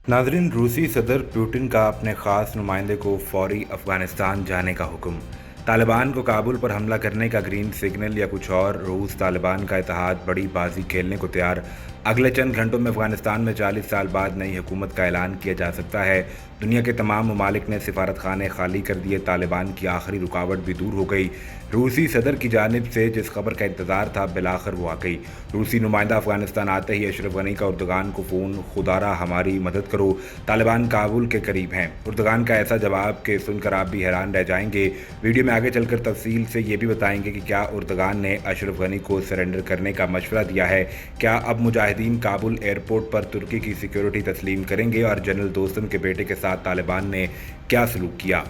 नाज़रीन, रूसी सदर पुतिन का अपने ख़ास नुमाइंदे को फौरी अफ़गानिस्तान जाने का हुक्म। तालिबान को काबुल पर हमला करने का ग्रीन सिग्नल या कुछ और। रूस तालिबान का इत्तेहाद बड़ी बाजी खेलने को तैयार। अगले चंद घंटों में अफ़गानिस्तान में 40 साल बाद नई हुकूमत का ऐलान किया जा सकता है। दुनिया के तमाम ममालिक ने सिफारत खाने खाली कर दिए। तालिबान की आखिरी रुकावट भी दूर हो गई। रूसी सदर की जानिब से जिस खबर का इंतज़ार था, बिलाखिर वो आ गई। रूसी नुमाइंदा अफगानिस्तान आते ही अशरफ गनी का उर्दगान को फ़ोन, खुदारा हमारी मदद करो, तालिबान काबुल के करीब हैं। उर्दगान का ऐसा जवाब कि सुनकर आप भी हैरान रह जाएंगे। वीडियो में आगे चलकर तफसील से ये भी बताएंगे कि क्या उर्दगान ने अशरफ गनी को सरेंडर करने का मशवरा दिया है, क्या अब मुजाहिदीन काबुल एयरपोर्ट पर तुर्की की सिक्योरिटी तस्लीम करेंगे और जनरल दोस्तम के बेटे के साथ तालिबान ने क्या सलूक किया।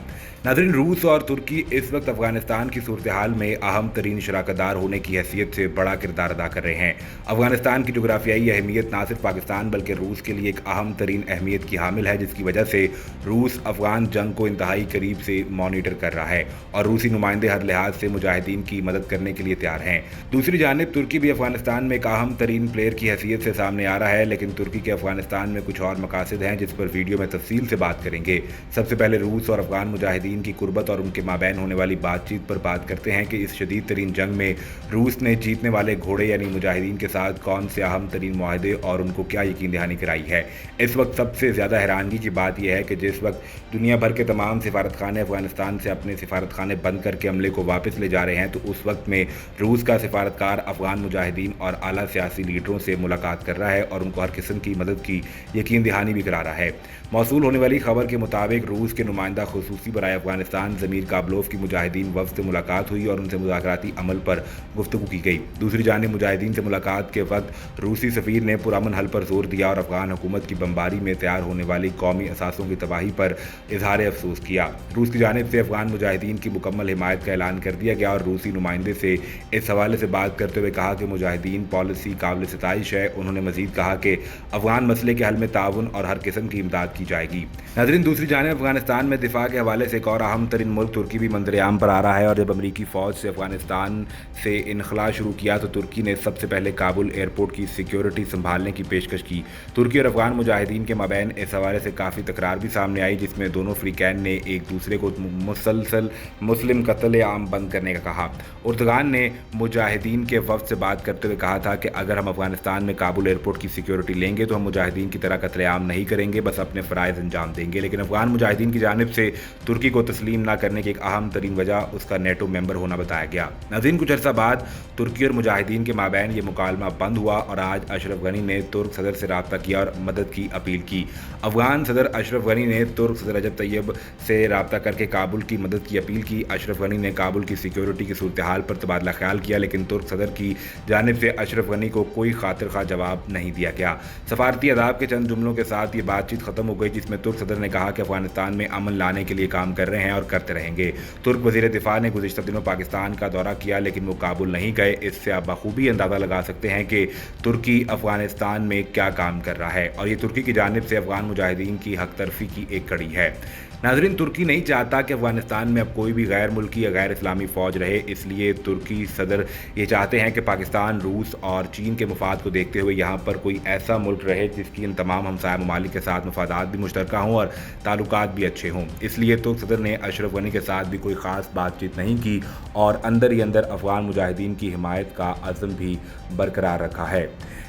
नाज़रीन, रूस और तुर्की इस वक्त अफगानिस्तान की सूरत हाल में अहम तरीन शराकतदार होने की हैसियत से बड़ा किरदार अदा कर रहे हैं। अफगानिस्तान की जोग्राफियाई अहमियत ना सिर्फ पाकिस्तान बल्कि रूस के लिए एक अहम तरीन अहमियत की हामिल है, जिसकी वजह से रूस अफगान जंग को इंतहाई करीब से मॉनिटर कर रहा है और रूसी नुमाइंदे हर लिहाज से मुजाहिदीन की मदद करने के लिए तैयार हैं। दूसरी जानिब तुर्की भी अफगानिस्तान में एक अहम तरीन प्लेयर की हैसियत से सामने आ रहा है, लेकिन तुर्की के अफगानिस्तान में कुछ और मकासद हैं जिस पर वीडियो में तफसील से बात करेंगे। सबसे पहले रूस और अफगान मुजाहिदीन की कुर्बत और उनके माबैन होने वाली बातचीत पर बात करते हैं कि इस शदीद तरीन जंग में रूस ने जीतने वाले घोड़े यानी मुजाहिदीन के साथ कौन से अहम तरीन मुआहदे और उनको क्या यकीन दहानी कराई है। इस वक्त सबसे ज़्यादा हैरानगी की बात यह है कि जिस वक्त दुनिया भर के तमाम सिफारत खाने अफगानिस्तान से अपने सिफारत खाने बंद करके अमले को वापस ले जा रहे हैं, तो उस वक्त में रूस का सिफारतकार अफगान मुजाहिदीन और आला सियासी लीडरों से मुलाकात कर रहा है और उनको हर किस्म की मदद की यकीन दहानी भी करा रहा है। मौसूल होने वाली खबर के मुताबिक रूस के नुमाइंदा खुसूसी बराए अफगानिस्तान ज़मीर काबलोफ की मुजाहिदीन वफ़द से मुलाकात हुई और उनसे मुज़ाकराती अमल पर गुफ्तगू की गई। दूसरी जानिब मुजाहिदीन से मुलाकात के वक्त रूसी सफ़ीर ने पुरअमन हल पर जोर दिया और अफगान हुकूमत की बमबारी में तैयार होने वाली कौमी असासों की तबाही पर इजहार अफसोस किया। रूस की जानिब से अफगान मुजाहिदीन की मुकम्मल हिमायत का ऐलान कर दिया गया और रूसी नुमाइंदे से इस हवाले से बात करते हुए कहा कि मुजाहिदीन पॉलिसी काबिल सिताइश है। उन्होंने मजीद कहा कि अफगान मसले के हल में ताउन और हर किस्म की इमदाद की जाएगी। नाज़रीन, दूसरी जानिब अफगानिस्तान में दिफा के हवाले से एक और अहम तरीन मुल्क तुर्की भी मंजर-ए-आम पर आ रहा है और जब अमरीकी फ़ौज से अफगानिस्तान से इनखला शुरू किया तो तुर्की ने सबसे पहले काबुल एयरपोर्ट की सिक्योरिटी संभालने की पेशकश की। तुर्की और अफगान मुजाहिदीन के माबैन इस हवाले से काफ़ी तकरार भी सामने आई, जिसमें दोनों फ्रीकैन ने एक दूसरे को मुसलसल मुस्लिम कत्ल-ए-आम बंद करने का कहा। उर्दगान ने मुजाहिदीन के वफ़द से बात करते हुए कहा था कि अगर हम अफगानिस्तान में काबुल एयरपोर्ट की सिक्योरिटी लेंगे तो हम मुजाहिदीन की तरह कत्ल-ए-आम नहीं करेंगे, बस अपने फ़राइज़ अंजाम देंगे। लेकिन अफगान मुजाहिदीन की जानिब से तुर्की को तस्लीम न करने की एक अहम तरीन वजह उसका नेटो मेंबर होना बताया गया। नाज़रीन, कुछ अर्सा बाद तुर्की और मुजाहिदीन के माबैन ये मुकालमा बंद हुआ और आज अशरफ गनी ने तुर्क सदर से रब्ता किया और मदद की अपील की। अफगान सदर अशरफ गनी ने तुर्क सदर रजब तैयब से रब्ता करके काबुल की मदद की अपील की। अशरफ गनी ने काबुल की सिक्योरिटी की सूरत हाल पर तबादला ख्याल किया, लेकिन तुर्क सदर की जानिब से अशरफ गनी को कोई खातिर खा जवाब नहीं दिया गया। सफारती अदाब के चंद जुमलों के साथ ये बातचीत खत्म हो गई, जिसमें तुर्क सदर ने कहा कि अफगानिस्तान में अमन लाने के लिए काम कर रहे हैं और करते रहेंगे। तुर्क वज़ीर दिफा ने गुज़िश्ता दिनों पाकिस्तान का दौरा किया, लेकिन वो काबुल नहीं गए। इससे आप बखूबी अंदाज़ा लगा सकते हैं कि तुर्की अफगानिस्तान में क्या काम कर रहा है और ये तुर्की की जानिब से अफगान मुजाहिदीन की हक तरफी की एक कड़ी है। नाज़रीन, तुर्की नहीं चाहता कि अफगानिस्तान में अब कोई भी गैर मुल्की या गैर इस्लामी फ़ौज रहे, इसलिए तुर्की सदर ये चाहते हैं कि पाकिस्तान, रूस और चीन के मफाद को देखते हुए यहाँ पर कोई ऐसा मुल्क रहे जिसकी इन तमाम हमसाया ममालिक के साथ मफादात भी मुश्तरका हों और ताल्लुकात भी अच्छे हों। इसलिए तुर्क सदर ने अशरफ गनी के साथ भी कोई ख़ास बातचीत नहीं की और अंदर ही अंदर अफगान मुजाहिदीन की हिमायत का अज़्म भी बरकरार रखा है।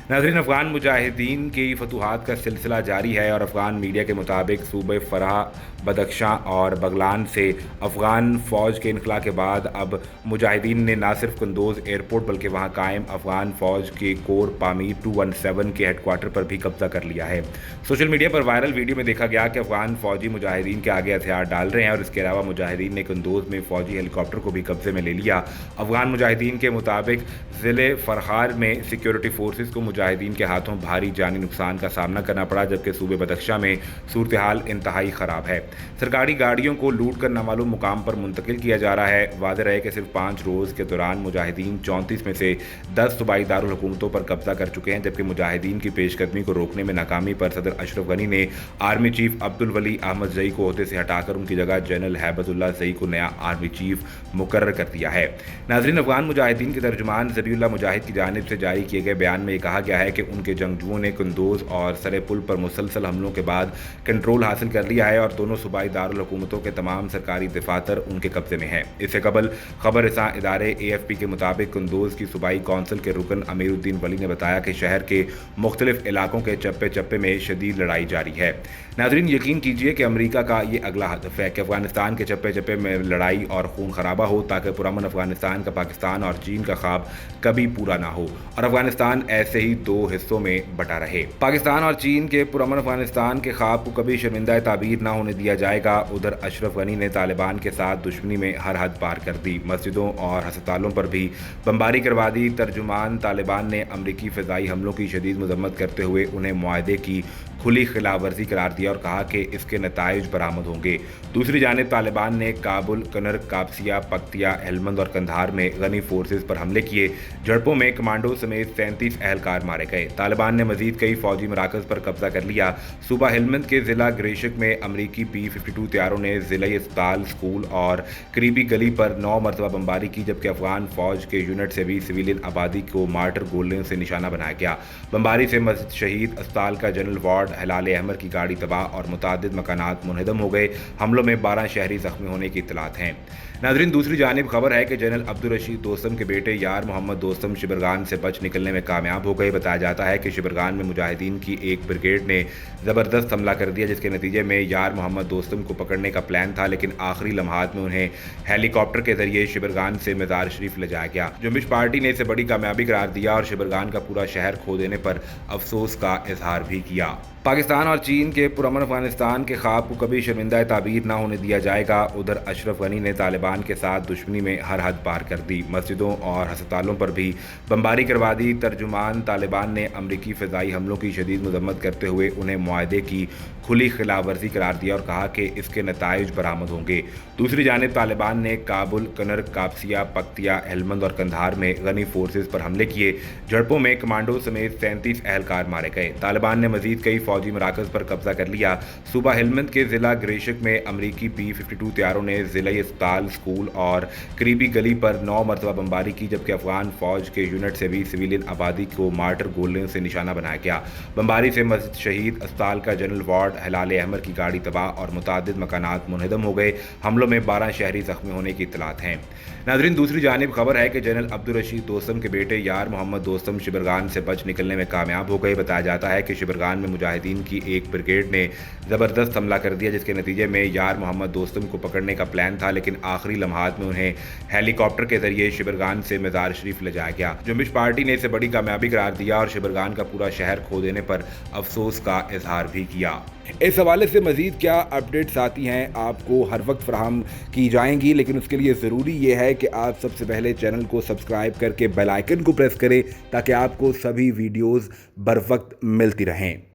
नाज़रीन, अफगान मुजाहिदीन की फतूहात का सिलसिला जारी है और अफगान मीडिया के मुताबिक सूबे फराह, बदख्शां और बगलान से अफगान फ़ौज के इनखला के बाद अब मुजाहिदीन ने न सिर्फ कंदोज एयरपोर्ट बल्कि वहाँ कायम अफगान फ़ौज के कोर पामीर 217 के हेडक्वार्टर पर भी कब्जा कर लिया है। सोशल मीडिया पर वायरल वीडियो में देखा गया कि अफगान फ़ौजी मुजाहिदीन के आगे हथियार डाल रहे हैं और इसके अलावा मुजाहिदीन ने कंदोज में फ़ौजी हेलीकॉप्टर को भी कब्जे में ले लिया। अफगान मुजाहिदीन के मुताबिक ज़िले फरहार में सिक्योरिटी फोर्सेस को मुजाहिदीन के हाथों भारी जानी नुकसान का सामना करना पड़ा, जबकि सूबे बदख्शां में सूरत हाल इंतहाई ख़राब है। सरकारी गाड़ियों को लूट कर नामालूम मुकाम पर मुंतकिल किया जा रहा है। वाज़ेह रहे कि सिर्फ 5 रोज़ के दौरान मुजाहिदीन 34 में से 10 सूबाई दारुल हुकूमतों पर कब्जा कर चुके हैं, जबकि मुजाहिदीन की पेशकदमी को रोकने में नाकामी पर सदर अशरफ गनी ने आर्मी चीफ अब्दुल वली अहमद ज़ई को ओहदे से हटाकर उनकी जगह जनरल हैबतुल्लाह ज़ई को नया आर्मी चीफ मुकर्रर कर दिया है। नाज़रीन, अफगान मुजाहिदीन के तर्जुमान ज़बीउल्लाह मुजाहिद की जानिब से जारी किए गए बयान में कहा गया है कि उनके जंगजुओं ने कुंदोज और सरे पुल पर मुसलसल हमलों के बाद कंट्रोल हासिल कर लिया है और दोनों सूबाई दारुल हुकूमतों के तमाम सरकारी दफातर उनके कब्जे में हैं। इससे कबल खबर रसां इदारे AFP के मुताबिक कुंदोज की सूबाई कौंसिल के रुकन अमीरुद्दीन वली ने बताया कि शहर के मुख्तलिफ इलाकों के चप्पे चप्पे में शदीद लड़ाई जारी है। नाज़रीन, यकीन कीजिए कि अमरीका का ये अगला हदफ है कि अफगानिस्तान के चप्पे चप्पे में लड़ाई और खून खराबा हो, ताकि पुरअमन अफगानिस्तान का पाकिस्तान और चीन का ख्वाब कभी पूरा ना हो और अफगानिस्तान ऐसे ही 2 हिस्सों में बटा रहे। पाकिस्तान और चीन के पुरअमन अफगानिस्तान के ख्वाब को कभी शर्मिंदा ताबीर ना होने दिया जाएगा। उधर अशरफ गनी ने तालिबान के साथ दुश्मनी में हर हद पार कर दी, मस्जिदों और हस्पतालों पर भी बमबारी करवा दी। तर्जुमान तालिबान ने अमरीकी फ़िज़ाई हमलों की शदीद मज़म्मत करते हुए उन्हें मुआहदे की खुली खिलाफ वर्जी करार दिया और कहा कि इसके नताइज बरामद होंगे। दूसरी जानिब तालिबान ने काबुल, कनर, काबसिया, पख्तिया, हेलमंद और कंधार में गनी फोर्सेज पर हमले किए। झड़पों में कमांडो समेत 37 अहलकार मारे गए। तालिबान ने मजीद कई फौजी मराकज़ पर कब्जा कर लिया। सूबा हेलमंद के ज़िला ग्रेशक में अमरीकी P-52 तैयारों ने ज़िला अस्पताल, स्कूल और करीबी गली पर 9 मरतबा बमबारी की, जबकि अफगान फौज के यूनिट से भी सिविलियन आबादी को मार्टर गोलियों से निशाना बनाया गया। बमबारी से मस्जिद शहीद, अस्पताल का जनरल वार्ड, हिलाल अहमर की गाड़ी तबाह और मुतादिद मकानात मुनहदम हो गए। हमलों में 12 शहरी जख्मी होने की इत्तलात हैं। नाज़रीन, दूसरी जानिब खबर है कि जनरल अब्दुल रशीद दोस्तम के बेटे यार मोहम्मद दोस्तम शिबरगान से बच निकलने में कामयाब हो गए। बताया जाता है कि शिबरगान में मुजाहिदीन की एक ब्रिगेड ने ज़बरदस्त हमला कर दिया, जिसके नतीजे में यार मोहम्मद दोस्तम को पकड़ने का प्लान था, लेकिन आखिरी लम्हात में उन्हें हेलीकॉप्टर के जरिए शिबरगान से मज़ार शरीफ ले जाया गया। जुम्बिश पार्टी ने इसे बड़ी कामयाबी करार दिया और शिबरगान का पूरा शहर खो देने पर अफसोस का इजहार भी किया। पाकिस्तान और चीन के पुरअमन अफगानिस्तान के ख्वाब को कभी शर्मिंदा ताबीर ना होने दिया जाएगा। उधर अशरफ गनी ने तालिबान के साथ दुश्मनी में हर हद पार कर दी, मस्जिदों और हस्पतालों पर भी बमबारी करवा दी। तर्जुमान तालिबान ने अमरीकी फ़िज़ाई हमलों की शदीद मज़म्मत करते हुए उन्हें मुआहदे की खुली खिलाफ वर्जी करार दिया और कहा कि इसके नताइज बरामद होंगे। दूसरी जानिब तालिबान ने काबुल, कनर, काबसिया, पख्तिया, हेलमंद और कंधार में गनी फोर्सेज पर हमले किए। झड़पों में कमांडो समेत 37 अहलकार मारे गए। तालिबान ने मजीद कई फौजी मराकज़ पर कब्जा कर लिया। सूबा हेलमंद के ज़िला ग्रेशक में अमरीकी P-52 तैयारों ने ज़िला अस्पताल, स्कूल और करीबी गली पर 9 मरतबा बमबारी की, जबकि अफगान फौज के यूनिट से भी सिविलियन आबादी को मार्टर गोलियों से निशाना बनाया गया। बमबारी से मस्जिद शहीद, अस्पताल का जनरल वार्ड, हिलाल अहमर की गाड़ी तबाह और मुतादिद मकानात मुनहदम हो गए। हमलों में 12 शहरी जख्मी होने की इत्तलात हैं। नाज़रीन, दूसरी जानिब खबर है कि जनरल अब्दुल रशीद दोस्तम के बेटे यार मोहम्मद दोस्तम शिबरगान से बच निकलने में कामयाब हो गए। बताया जाता है कि शिबरगान में मुजाहिदीन की एक ब्रिगेड ने ज़बरदस्त हमला कर दिया, जिसके नतीजे में यार मोहम्मद दोस्तम को पकड़ने का प्लान था, लेकिन आखिरी लम्हात में उन्हें हेलीकॉप्टर के जरिए शिबरगान से मज़ार शरीफ ले जाया गया। जुम्बिश पार्टी ने इसे बड़ी कामयाबी करार दिया और शिबरगान का पूरा शहर खो देने पर अफसोस का इजहार भी किया। इस हवाले से मज़ीद क्या अपडेट्स आती हैं आपको हर वक्त फराहम की जाएंगी, लेकिन उसके लिए ज़रूरी ये है कि आप सबसे पहले चैनल को सब्सक्राइब करके बेल आइकन को प्रेस करें ताकि आपको सभी वीडियोज़ बर वक्त मिलती रहें।